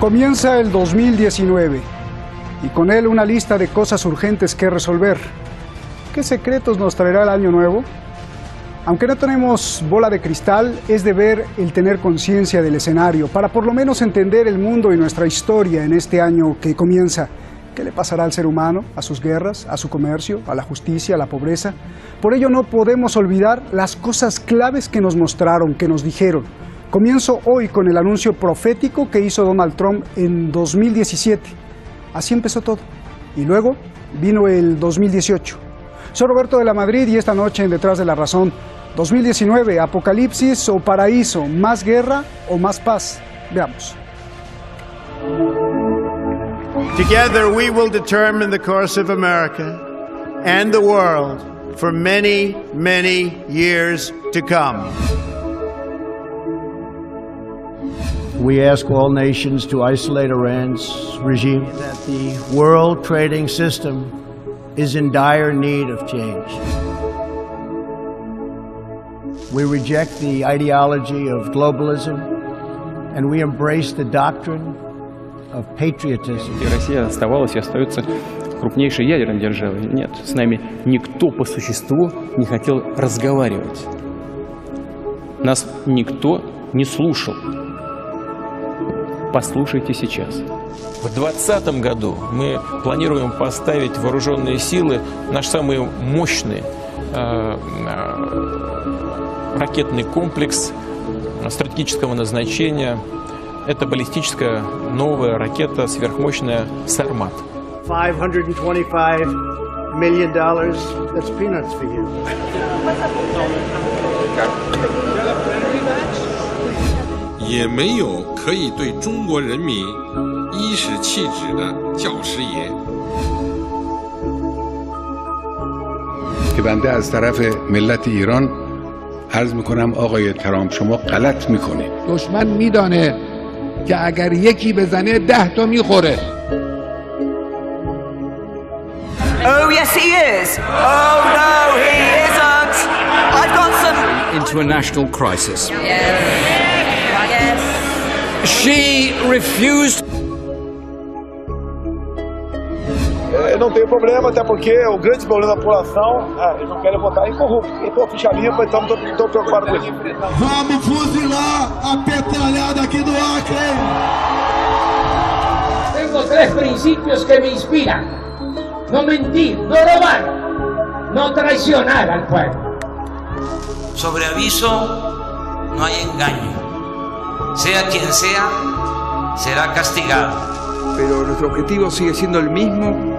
Comienza el 2019 y con él una lista de cosas urgentes que resolver. ¿Qué secretos nos traerá el año nuevo? Aunque no tenemos bola de cristal, es deber el tener conciencia del escenario para por lo menos entender el mundo y nuestra historia en este año que comienza. ¿Qué le pasará al ser humano, a sus guerras, a su comercio, a la justicia, a la pobreza? Por ello no podemos olvidar las cosas claves que nos mostraron, que nos dijeron. Comienzo hoy con el anuncio profético que hizo Donald Trump en 2017. Así empezó todo. Y luego vino el 2018. Soy Roberto de la Madrid y esta noche en Detrás de la Razón, 2019, apocalipsis o paraíso, más guerra o más paz. Veamos. Together we will determine the course of America and the world for many, many years to come. We ask all nations to isolate Iran's regime, that the world trading system is in dire need of change. We reject the ideology of globalism, and we embrace the doctrine of patriotism. И Россия оставалась и остается крупнейшей ядерной державой. Нет, с нами никто по существу не хотел разговаривать. Нас никто не слушал. Послушайте сейчас. В 2020 году мы планируем поставить вооруженные силы, наш самый мощный ракетный комплекс стратегического назначения. Это баллистическая новая ракета сверхмощная «Сармат». $525 million, that's peanuts for you. 也没有可以对中国人民颐使气指的教师爷。 که بنده از طرف ملت ایران عرض میکنم آقای ترامپ شما غلط میکنید. دشمن میدانه که اگر یکی بزنه 10 تا میخوره. Oh yes he is. Oh no he isn't. I've got some into a national crisis. Yes. She refused. Não tem problema, até porque o grande problema da população, eles não querem votar em corrupto. Quem for ficha limpa, então não estou preocupado com isso. Vamos fuzilar a petralhada aqui do Acre. Tengo 3 principios que me inspiran: no mentir, no robar, no traicionar al pueblo. Sobre aviso no hay engaño. Sea quien sea, será castigado. Pero nuestro objetivo sigue siendo el mismo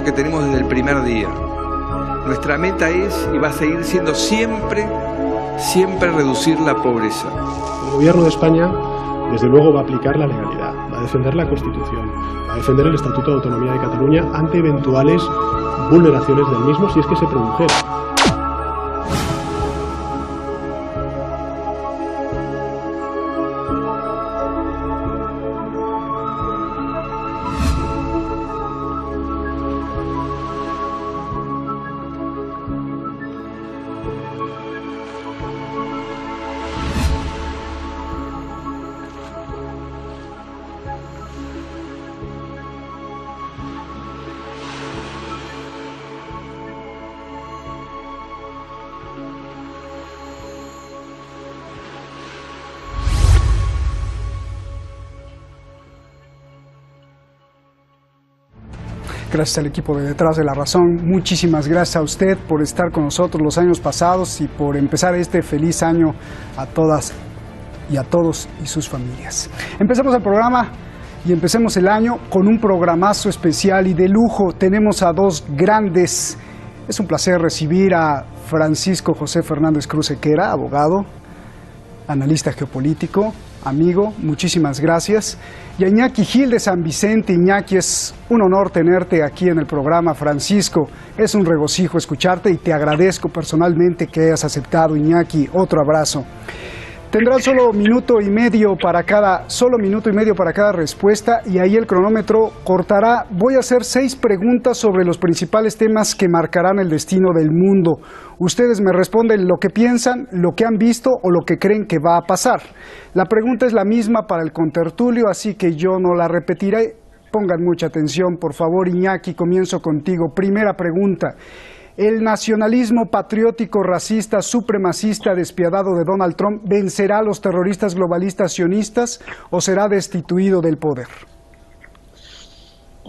que tenemos desde el primer día. Nuestra meta es y va a seguir siendo siempre reducir la pobreza. El gobierno de España, desde luego, va a aplicar la legalidad, va a defender la Constitución, va a defender el Estatuto de Autonomía de Cataluña ante eventuales vulneraciones del mismo si es que se produjera. Gracias al equipo de Detrás de la Razón. Muchísimas gracias a usted por estar con nosotros los años pasados y por empezar este feliz año a todas y a todos y sus familias. Empecemos el programa y empecemos el año con un programazo especial y de lujo. Tenemos a dos grandes. Es un placer recibir a Francisco José Fernández Cruz Sequera, abogado, analista geopolítico, amigo, muchísimas gracias. Y a Iñaki Gil de San Vicente. Iñaki, es un honor tenerte aquí en el programa. Francisco, es un regocijo escucharte y te agradezco personalmente que hayas aceptado. Iñaki, otro abrazo. Tendrán solo minuto y medio para cada respuesta y ahí el cronómetro cortará. Voy a hacer 6 preguntas sobre los principales temas que marcarán el destino del mundo. Ustedes me responden lo que piensan, lo que han visto o lo que creen que va a pasar. La pregunta es la misma para el contertulio, así que yo no la repetiré. Pongan mucha atención, por favor. Iñaki, comienzo contigo. Primera pregunta. ¿El nacionalismo patriótico, racista, supremacista, despiadado de Donald Trump vencerá a los terroristas globalistas sionistas o será destituido del poder?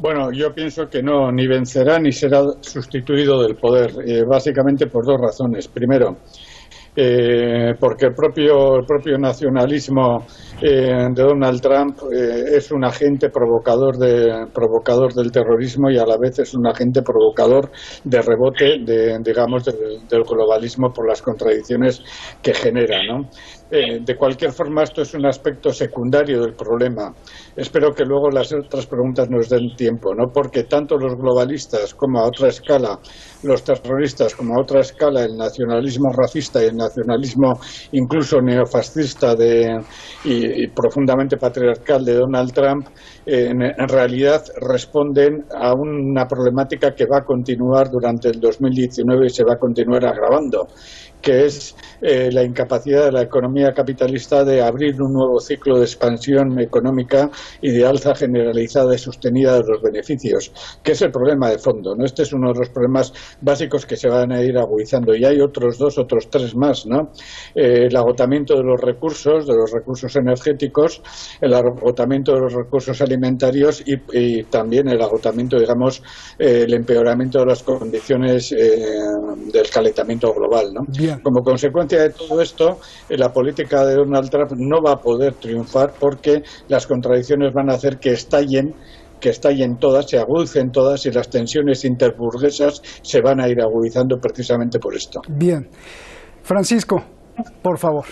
Bueno, yo pienso que no, ni vencerá ni será sustituido del poder, básicamente por 2 razones. Primero, porque el propio nacionalismo de Donald Trump es un agente provocador del terrorismo y a la vez es un agente provocador de rebote del globalismo por las contradicciones que genera, ¿no? De cualquier forma, esto es un aspecto secundario del problema. Espero que luego las otras preguntas nos den tiempo, ¿no? Porque tanto los globalistas como a otra escala, los terroristas como a otra escala, el nacionalismo racista y el nacionalismo incluso neofascista y profundamente patriarcal de Donald Trump, en realidad responden a una problemática que va a continuar durante el 2019 y se va a continuar agravando, que es la incapacidad de la economía capitalista de abrir un nuevo ciclo de expansión económica y de alza generalizada y sostenida de los beneficios, que es el problema de fondo, ¿no? Este es uno de los problemas básicos que se van a ir agudizando y hay otros 3 más, ¿no? El agotamiento de los recursos energéticos, el agotamiento de los recursos alimentarios y también el agotamiento, el empeoramiento de las condiciones del calentamiento global, ¿no? Bien. Como consecuencia de todo esto, la política de Donald Trump no va a poder triunfar porque las contradicciones van a hacer que estallen todas, se agudicen todas y las tensiones interburguesas se van a ir agudizando precisamente por esto. Bien. Francisco, por favor.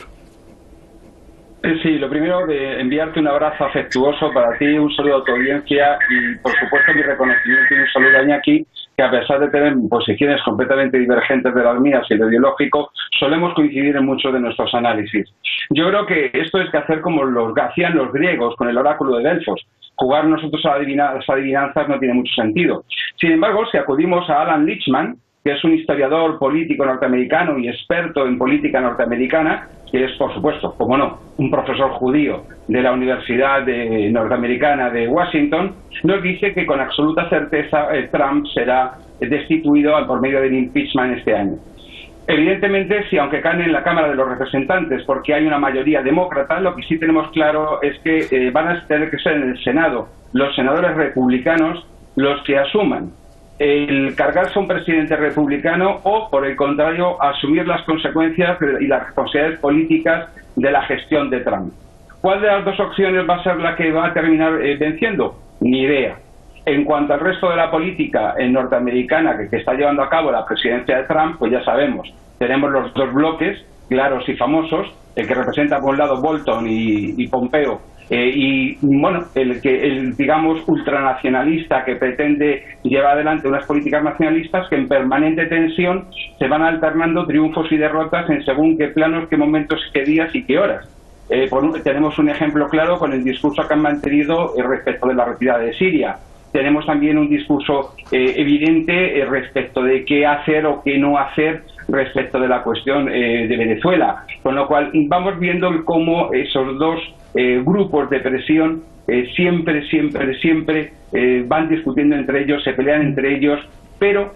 Sí, lo primero de enviarte un abrazo afectuoso para ti, un saludo a tu audiencia y por supuesto mi reconocimiento y un saludo a Iñaki, que a pesar de tener posiciones completamente divergentes de las mías y lo ideológico, solemos coincidir en muchos de nuestros análisis. Yo creo que esto es que hacer como hacían los griegos con el oráculo de Delfos. Jugar nosotros a las adivinanzas no tiene mucho sentido. Sin embargo, si acudimos a Alan Lichtman, que es un historiador político norteamericano y experto en política norteamericana, que es, por supuesto, como no, un profesor judío de la Universidad Norteamericana de Washington, nos dice que con absoluta certeza Trump será destituido por medio del impeachment este año. Evidentemente, si aunque caen en la Cámara de los Representantes porque hay una mayoría demócrata, lo que sí tenemos claro es que van a tener que ser en el Senado los senadores republicanos los que asuman el cargarse a un presidente republicano o, por el contrario, asumir las consecuencias y las responsabilidades políticas de la gestión de Trump. ¿Cuál de las 2 opciones va a ser la que va a terminar venciendo? Ni idea. En cuanto al resto de la política norteamericana que está llevando a cabo la presidencia de Trump, pues ya sabemos, tenemos los 2 bloques claros y famosos, el que representa por un lado Bolton y Pompeo, y bueno, el digamos ultranacionalista que pretende llevar adelante unas políticas nacionalistas que en permanente tensión se van alternando triunfos y derrotas en según qué planos, qué momentos, qué días y qué horas. Tenemos un ejemplo claro con el discurso que han mantenido respecto de la retirada de Siria. Tenemos también un discurso evidente respecto de qué hacer o qué no hacer respecto de la cuestión de Venezuela. Con lo cual vamos viendo cómo esos 2 grupos de presión siempre van discutiendo entre ellos, se pelean entre ellos, pero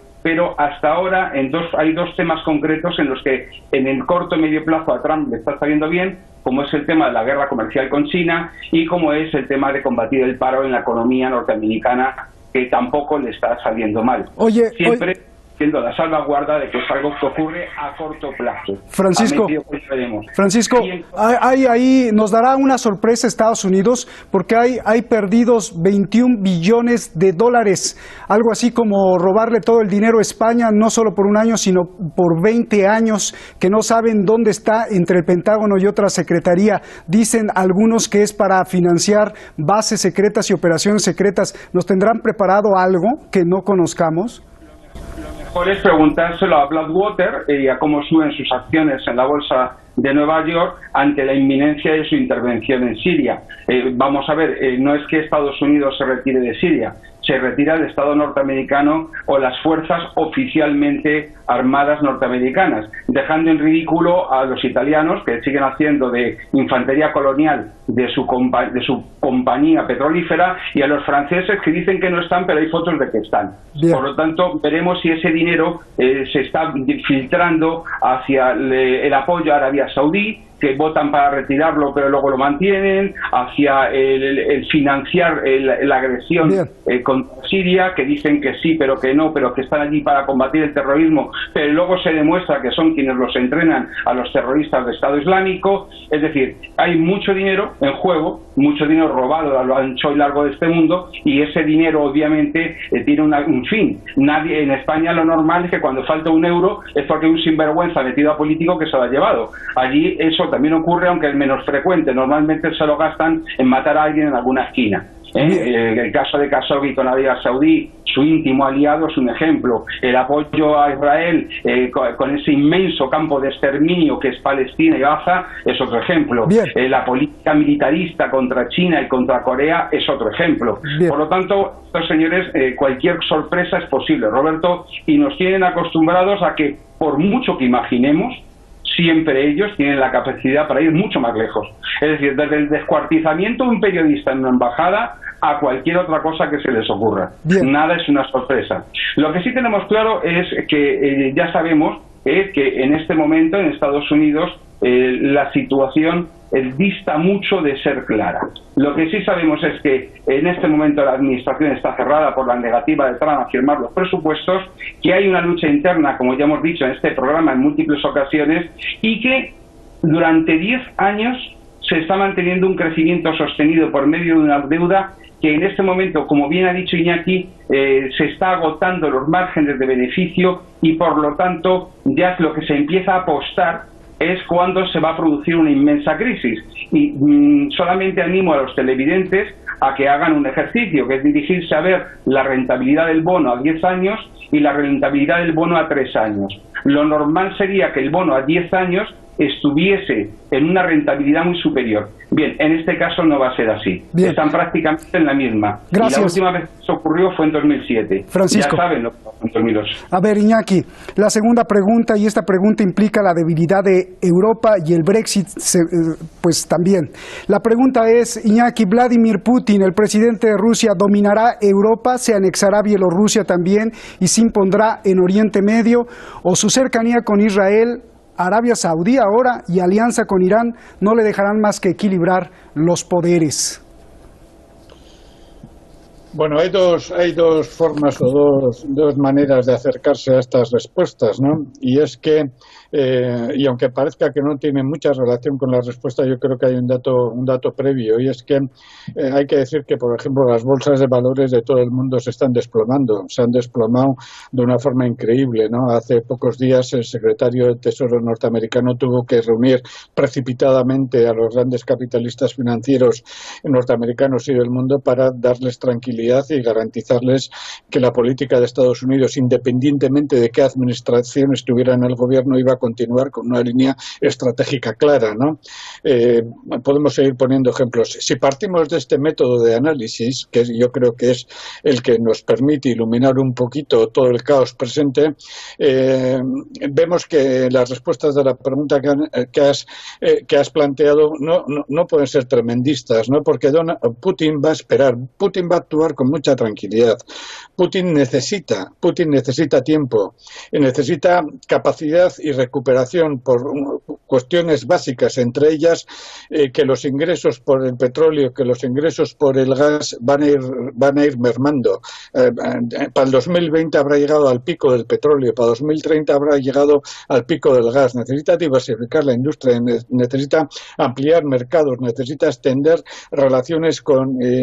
hasta ahora hay 2 temas concretos en los que en el corto y medio plazo a Trump le está saliendo bien, como es el tema de la guerra comercial con China y como es el tema de combatir el paro en la economía norteamericana, que tampoco le está saliendo mal. Siempre siendo la salvaguarda de que es algo que ocurre a corto plazo. Francisco, ahí nos dará una sorpresa Estados Unidos porque hay perdidos 21 billones de dólares, algo así como robarle todo el dinero a España, no solo por un año, sino por 20 años, que no saben dónde está entre el Pentágono y otra secretaría. Dicen algunos que es para financiar bases secretas y operaciones secretas. ¿Nos tendrán preparado algo que no conozcamos? Lo mejor mejor es preguntárselo a Blackwater y a cómo suben sus acciones en la bolsa de Nueva York ante la inminencia de su intervención en Siria. Vamos a ver, no es que Estados Unidos se retire de Siria, se retira el Estado norteamericano o las fuerzas oficialmente armadas norteamericanas, dejando en ridículo a los italianos que siguen haciendo de infantería colonial de su compañía petrolífera, y a los franceses que dicen que no están, pero hay fotos de que están. Bien. Por lo tanto, veremos si ese dinero se está filtrando hacia el apoyo a Arabia Saudí, que votan para retirarlo pero luego lo mantienen, hacia el financiar la agresión contra Siria, que dicen que sí pero que no, pero que están allí para combatir el terrorismo, pero luego se demuestra que son quienes los entrenan a los terroristas de Estado Islámico. Es decir, hay mucho dinero en juego, mucho dinero robado a lo ancho y largo de este mundo, y ese dinero obviamente tiene un fin. Nadie en España, lo normal es que cuando falta un euro es porque hay un sinvergüenza metido a político que se lo ha llevado. Allí eso también ocurre, aunque es menos frecuente. Normalmente se lo gastan en matar a alguien en alguna esquina. El caso de Khashoggi con Arabia Saudí, su íntimo aliado, es un ejemplo. El apoyo a Israel con ese inmenso campo de exterminio que es Palestina y Gaza es otro ejemplo. La política militarista contra China y contra Corea es otro ejemplo. Por lo tanto, estos señores, cualquier sorpresa es posible, Roberto, y nos tienen acostumbrados a que, por mucho que imaginemos, siempre ellos tienen la capacidad para ir mucho más lejos. Es decir, desde el descuartizamiento de un periodista en una embajada a cualquier otra cosa que se les ocurra. Nada es una sorpresa. Lo que sí tenemos claro es que ya sabemos que en este momento en Estados Unidos la situación dista mucho de ser clara. Lo que sí sabemos es que en este momento la administración está cerrada por la negativa de Trump a firmar los presupuestos, que hay una lucha interna, como ya hemos dicho en este programa en múltiples ocasiones, y que durante 10 años se está manteniendo un crecimiento sostenido por medio de una deuda que en este momento, como bien ha dicho Iñaki, se está agotando los márgenes de beneficio, y por lo tanto ya lo que se empieza a apostar es cuando se va a producir una inmensa crisis. Y solamente animo a los televidentes a que hagan un ejercicio, que es dirigirse a ver la rentabilidad del bono a 10 años y la rentabilidad del bono a 3 años. Lo normal sería que el bono a 10 años estuviese en una rentabilidad muy superior. Bien, en este caso no va a ser así. Están prácticamente en la misma. Gracias. Y la última vez que eso ocurrió fue en 2007. Francisco. Ya saben lo que pasó en 2002. A ver, Iñaki, la segunda pregunta, y esta pregunta implica la debilidad de Europa y el Brexit, pues también. La pregunta es, Iñaki, ¿Vladimir Putin, el presidente de Rusia, dominará Europa, se anexará Bielorrusia también y se impondrá en Oriente Medio, o su cercanía con Israel, Arabia Saudí ahora y alianza con Irán no le dejarán más que equilibrar los poderes? Bueno, hay dos formas o dos maneras de acercarse a estas respuestas, ¿no? Y es que, y aunque parezca que no tiene mucha relación con la respuesta, yo creo que hay un dato previo, y es que hay que decir que, por ejemplo, las bolsas de valores de todo el mundo se están desplomando, se han desplomado de una forma increíble, ¿no? Hace pocos días el secretario del Tesoro norteamericano tuvo que reunir precipitadamente a los grandes capitalistas financieros norteamericanos y del mundo para darles tranquilidad y garantizarles que la política de Estados Unidos, independientemente de qué administración estuviera en el gobierno, iba a continuar con una línea estratégica clara, ¿no? Podemos seguir poniendo ejemplos. Si partimos de este método de análisis, que yo creo que es el que nos permite iluminar un poquito todo el caos presente, vemos que las respuestas de la pregunta que has planteado no pueden ser tremendistas, ¿no? Porque Putin va a esperar, Putin va a actuar con mucha tranquilidad. Putin necesita tiempo, necesita capacidad y recuperación por cuestiones básicas, entre ellas que los ingresos por el petróleo, que los ingresos por el gas van a ir mermando. Para el 2020 habrá llegado al pico del petróleo, para 2030 habrá llegado al pico del gas. Necesita diversificar la industria, necesita ampliar mercados, necesita extender relaciones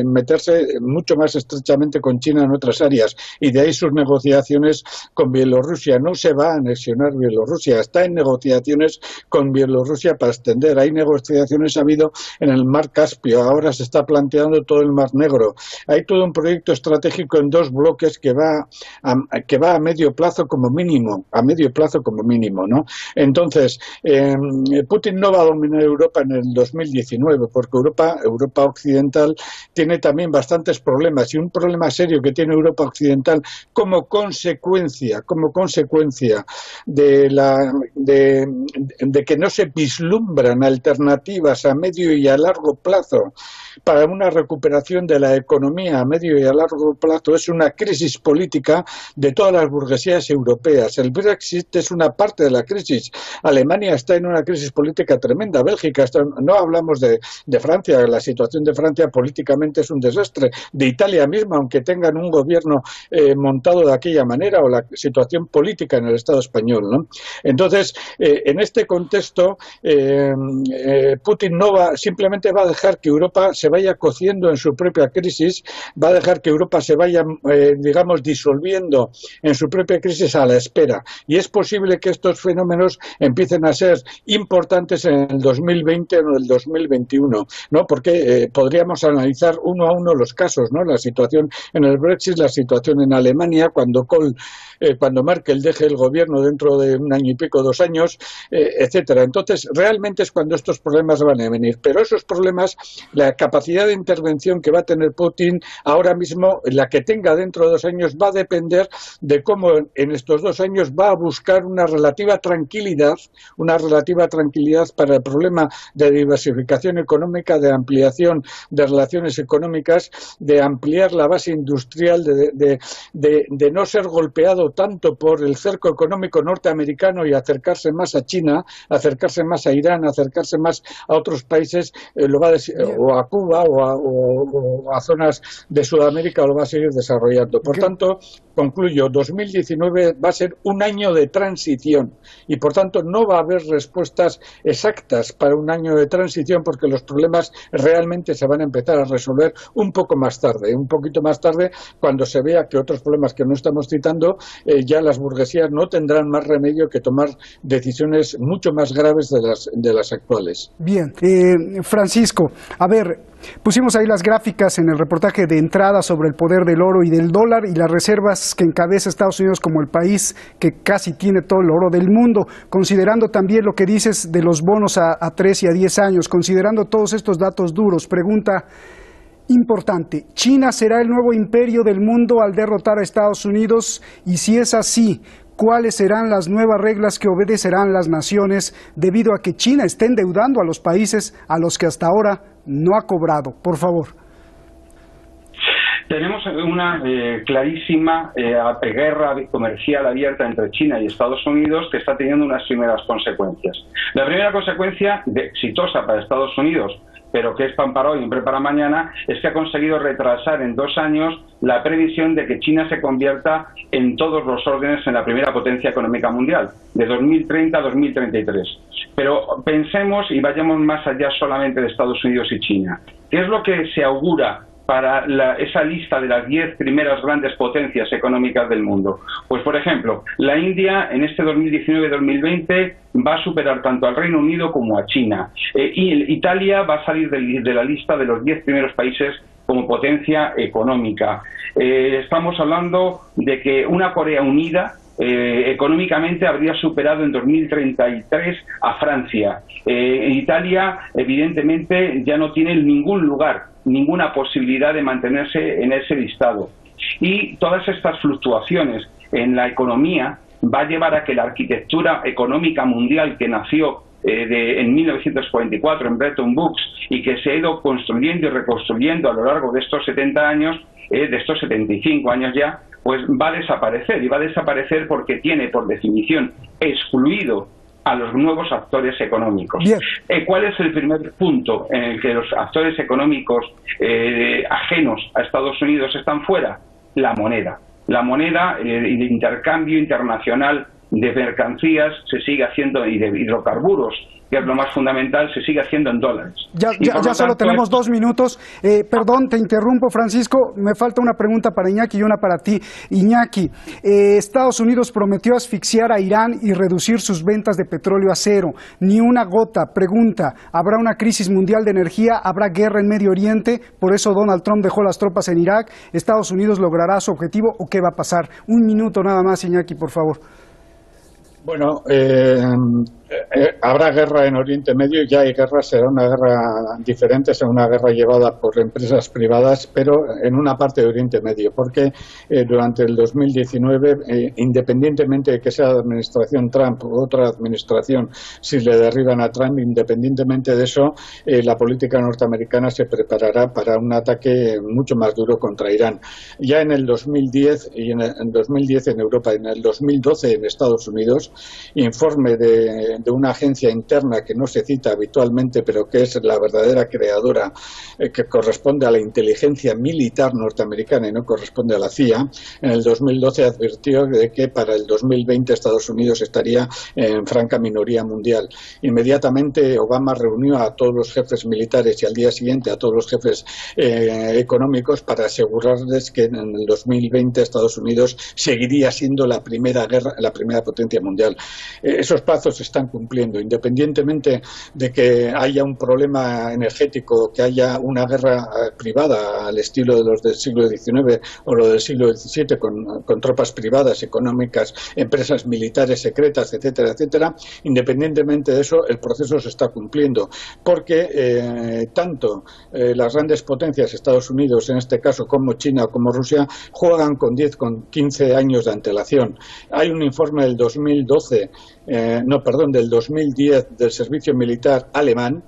meterse mucho más estrechamente con China en otras áreas, y de ahí sus negociaciones con Bielorrusia. No se va a anexionar Bielorrusia, está en negociaciones con Bielorrusia para extender. Hay negociaciones ha habido en el Mar Caspio, ahora se está planteando todo el Mar Negro. Hay todo un proyecto estratégico en dos bloques que va a medio plazo como mínimo, ¿no? Entonces, Putin no va a dominar Europa en el 2019, porque Europa Occidental tiene también bastantes problemas, y un problema serio que tiene Europa Occidental como consecuencia de que no se vislumbran alternativas a medio y a largo plazo para una recuperación de la economía a medio y a largo plazo, es una crisis política de todas las burguesías europeas. El Brexit es una parte de la crisis. Alemania está en una crisis política tremenda. Bélgica está, no hablamos de Francia, la situación de Francia políticamente es un desastre. De Italia misma, aunque tengan un gobierno montado de aquella manera, o la situación política en el Estado español, ¿no? Entonces, en este contexto, Putin simplemente va a dejar que Europa se vaya cociendo en su propia crisis, va a dejar que Europa se vaya, digamos, disolviendo en su propia crisis a la espera. Y es posible que estos fenómenos empiecen a ser importantes en el 2020 o en el 2021, ¿no? Porque podríamos analizar uno a uno los casos, ¿no? La situación en el Brexit, la situación en Alemania, cuando Merkel deje el gobierno dentro de un año y pico, 2 años, etcétera. Entonces, realmente es cuando estos problemas van a venir. Pero esos problemas, la capacidad de intervención que va a tener Putin ahora mismo, la que tenga dentro de 2 años, va a depender de cómo en estos 2 años va a buscar una relativa tranquilidad para el problema de diversificación económica, de ampliación de relaciones económicas, de ampliar la base industrial, de no ser golpeado tanto por el cerco económico norteamericano y acercarse más a China, acercarse más a Irán, acercarse más a otros países, o a Cuba o a zonas de Sudamérica, lo va a seguir desarrollando. Por tanto, concluyo, 2019 va a ser un año de transición y por tanto no va a haber respuestas exactas para un año de transición, porque los problemas realmente se van a empezar a resolver un poquito más tarde, cuando se vea que otros problemas que no estamos citando, ya las burguesías no tendrán más remedio que tomar decisiones mucho más graves de las actuales. Bien, Francisco, a ver, pusimos ahí las gráficas en el reportaje de entrada sobre el poder del oro y del dólar y las reservas que encabeza Estados Unidos como el país que casi tiene todo el oro del mundo, considerando también lo que dices de los bonos a 3 y a 10 años, considerando todos estos datos duros. Pregunta importante, ¿China será el nuevo imperio del mundo al derrotar a Estados Unidos? Y si es así, ¿cuáles serán las nuevas reglas que obedecerán las naciones debido a que China está endeudando a los países a los que hasta ahora no ha cobrado? Por favor. Tenemos una clarísima guerra comercial abierta entre China y Estados Unidos que está teniendo unas primeras consecuencias. La primera consecuencia, exitosa para Estados Unidos, pero que es pan para hoy y hambre para mañana, es que ha conseguido retrasar en 2 años la previsión de que China se convierta en todos los órdenes en la primera potencia económica mundial, de 2030 a 2033. Pero pensemos y vayamos más allá solamente de Estados Unidos y China. ¿Qué es lo que se augura para esa lista de las 10 primeras grandes potencias económicas del mundo? Pues, por ejemplo, la India en este 2019-2020 va a superar tanto al Reino Unido como a China. Y Italia va a salir de la lista de los 10 primeros países como potencia económica. Estamos hablando de que una Corea unida económicamente habría superado en 2033 a Francia. Italia, evidentemente, ya no tiene ningún lugar, ninguna posibilidad de mantenerse en ese listado. Y todas estas fluctuaciones en la economía va a llevar a que la arquitectura económica mundial que nació en 1944 en Bretton Woods y que se ha ido construyendo y reconstruyendo a lo largo de estos 70 años, de estos 75 años ya, pues va a desaparecer, y va a desaparecer porque tiene, por definición, excluido a los nuevos actores económicos. ¿Cuál es el primer punto en el que los actores económicos ajenos a Estados Unidos están fuera? La moneda. La moneda y de intercambio internacional de mercancías se sigue haciendo, y de hidrocarburos que es lo más fundamental, se sigue haciendo en dólares. Ya solo tenemos 2 minutos. Perdón, te interrumpo, Francisco. Me falta una pregunta para Iñaki y una para ti. Iñaki, Estados Unidos prometió asfixiar a Irán y reducir sus ventas de petróleo a cero. Ni una gota. Pregunta, ¿habrá una crisis mundial de energía? ¿Habrá guerra en Medio Oriente? Por eso Donald Trump dejó las tropas en Irak. ¿Estados Unidos logrará su objetivo o qué va a pasar? 1 minuto nada más, Iñaki, por favor. Bueno, habrá guerra en Oriente Medio, ya hay guerra, será una guerra diferente, será una guerra llevada por empresas privadas, pero en una parte de Oriente Medio, porque durante el 2019, independientemente de que sea la administración Trump u otra administración, si le derriban a Trump, independientemente de eso, la política norteamericana se preparará para un ataque mucho más duro contra Irán. Ya en el 2010, y en el 2010 en Europa, en el 2012 en Estados Unidos, informe de una agencia interna que no se cita habitualmente, pero que es la verdadera creadora, que corresponde a la inteligencia militar norteamericana y no corresponde a la CIA, en el 2012 advirtió de que para el 2020 Estados Unidos estaría en franca minoría mundial. Inmediatamente Obama reunió a todos los jefes militares y al día siguiente a todos los jefes económicos para asegurarles que en el 2020 Estados Unidos seguiría siendo la primera potencia mundial. Esos plazos están cumpliendo, independientemente de que haya un problema energético, que haya una guerra privada al estilo de los del siglo XIX o lo del siglo XVII con tropas privadas, económicas, empresas militares secretas, etcétera, etcétera. Independientemente de eso, el proceso se está cumpliendo, porque tanto las grandes potencias, Estados Unidos en este caso, como China o como Rusia, juegan con 10, con 15 años de antelación. Hay un informe del 2010 del servicio militar alemán,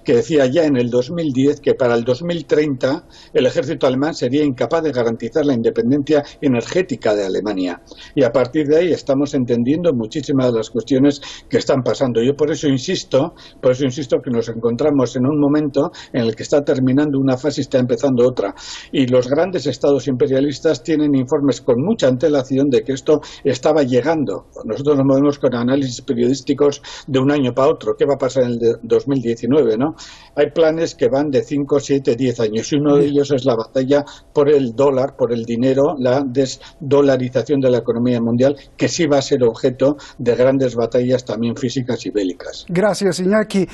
que decía ya en el 2010 que para el 2030 el ejército alemán sería incapaz de garantizar la independencia energética de Alemania. Y a partir de ahí estamos entendiendo muchísimas de las cuestiones que están pasando. Yo por eso insisto que nos encontramos en un momento en el que está terminando una fase y está empezando otra. Y los grandes estados imperialistas tienen informes con mucha antelación de que esto estaba llegando. Nosotros nos movemos con análisis periodísticos de un año para otro. ¿Qué va a pasar en el 2019, ¿no? Hay planes que van de 5, 7, 10 años y uno de ellos es la batalla por el dólar, por el dinero, la desdolarización de la economía mundial, que sí va a ser objeto de grandes batallas también físicas y bélicas. Gracias, Iñaki.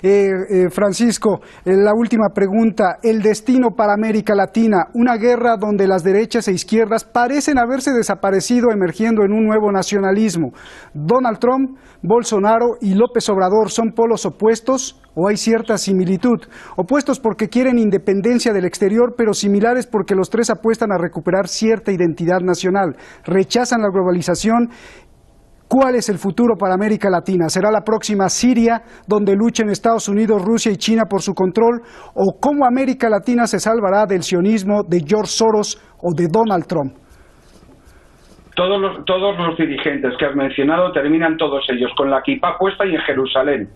Francisco, la última pregunta. El destino para América Latina, una guerra donde las derechas e izquierdas parecen haberse desaparecido, emergiendo en un nuevo nacionalismo. Donald Trump, Bolsonaro y López Obrador son polos opuestos o hay cierta similitud. Opuestos porque quieren independencia del exterior, pero similares porque los tres apuestan a recuperar cierta identidad nacional. Rechazan la globalización. ¿Cuál es el futuro para América Latina? ¿Será la próxima Siria, donde luchen Estados Unidos, Rusia y China por su control? ¿O cómo América Latina se salvará del sionismo de George Soros o de Donald Trump? Todos los dirigentes que has mencionado terminan todos ellos con la kipá puesta y en Jerusalén,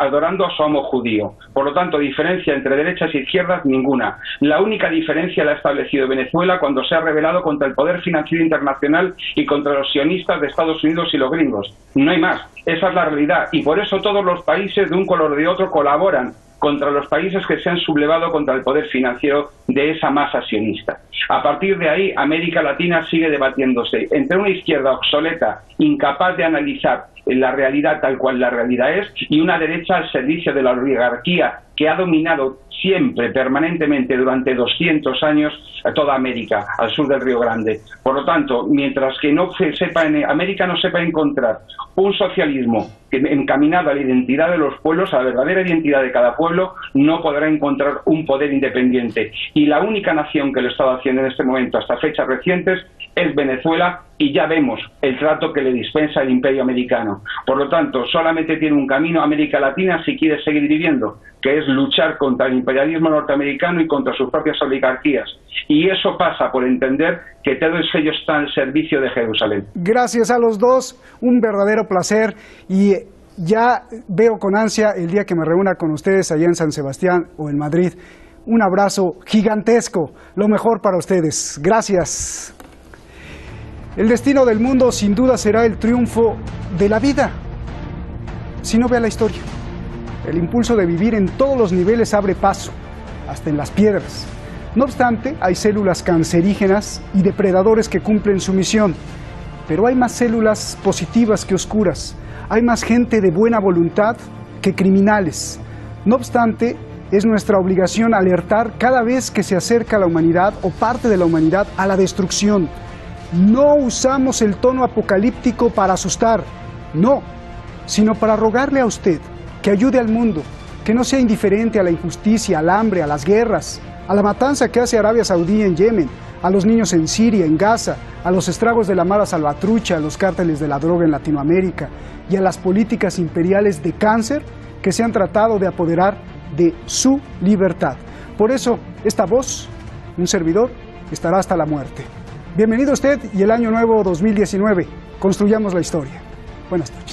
adorando a su amo judío. Por lo tanto, diferencia entre derechas y izquierdas ninguna. La única diferencia la ha establecido Venezuela cuando se ha rebelado contra el poder financiero internacional y contra los sionistas de Estados Unidos y los gringos. No hay más. Esa es la realidad. Y por eso todos los países de un color o de otro colaboran contra los países que se han sublevado contra el poder financiero de esa masa sionista. A partir de ahí, América Latina sigue debatiéndose entre una izquierda obsoleta, incapaz de analizar la realidad tal cual la realidad es, y una derecha al servicio de la oligarquía que ha dominado siempre, permanentemente, durante 200 años a toda América, al sur del Río Grande. Por lo tanto, mientras que América no sepa encontrar un socialismo encaminado a la identidad de los pueblos, a la verdadera identidad de cada pueblo, no podrá encontrar un poder independiente. Y la única nación que lo está haciendo en este momento, hasta fechas recientes, es Venezuela, y ya vemos el trato que le dispensa el imperio americano. Por lo tanto, solamente tiene un camino América Latina si quiere seguir viviendo, que es luchar contra el imperialismo norteamericano y contra sus propias oligarquías. Y eso pasa por entender que todos ellos están al servicio de Jerusalén. Gracias a los dos, un verdadero placer, y ya veo con ansia el día que me reúna con ustedes allá en San Sebastián o en Madrid. Un abrazo gigantesco, lo mejor para ustedes. Gracias. El destino del mundo sin duda será el triunfo de la vida. si no vea la historia. El impulso de vivir en todos los niveles abre paso, hasta en las piedras. No obstante, hay células cancerígenas y depredadores que cumplen su misión. Pero hay más células positivas que oscuras. Hay más gente de buena voluntad que criminales. No obstante, es nuestra obligación alertar cada vez que se acerca la humanidad o parte de la humanidad a la destrucción. No usamos el tono apocalíptico para asustar, no, sino para rogarle a usted que ayude al mundo, que no sea indiferente a la injusticia, al hambre, a las guerras, a la matanza que hace Arabia Saudí en Yemen, a los niños en Siria, en Gaza, a los estragos de la mala salvatrucha, a los cárteles de la droga en Latinoamérica y a las políticas imperiales de cáncer que se han tratado de apoderar de su libertad. Por eso, esta voz, un servidor, estará hasta la muerte. Bienvenido usted y el año nuevo 2019. Construyamos la historia. Buenas tardes.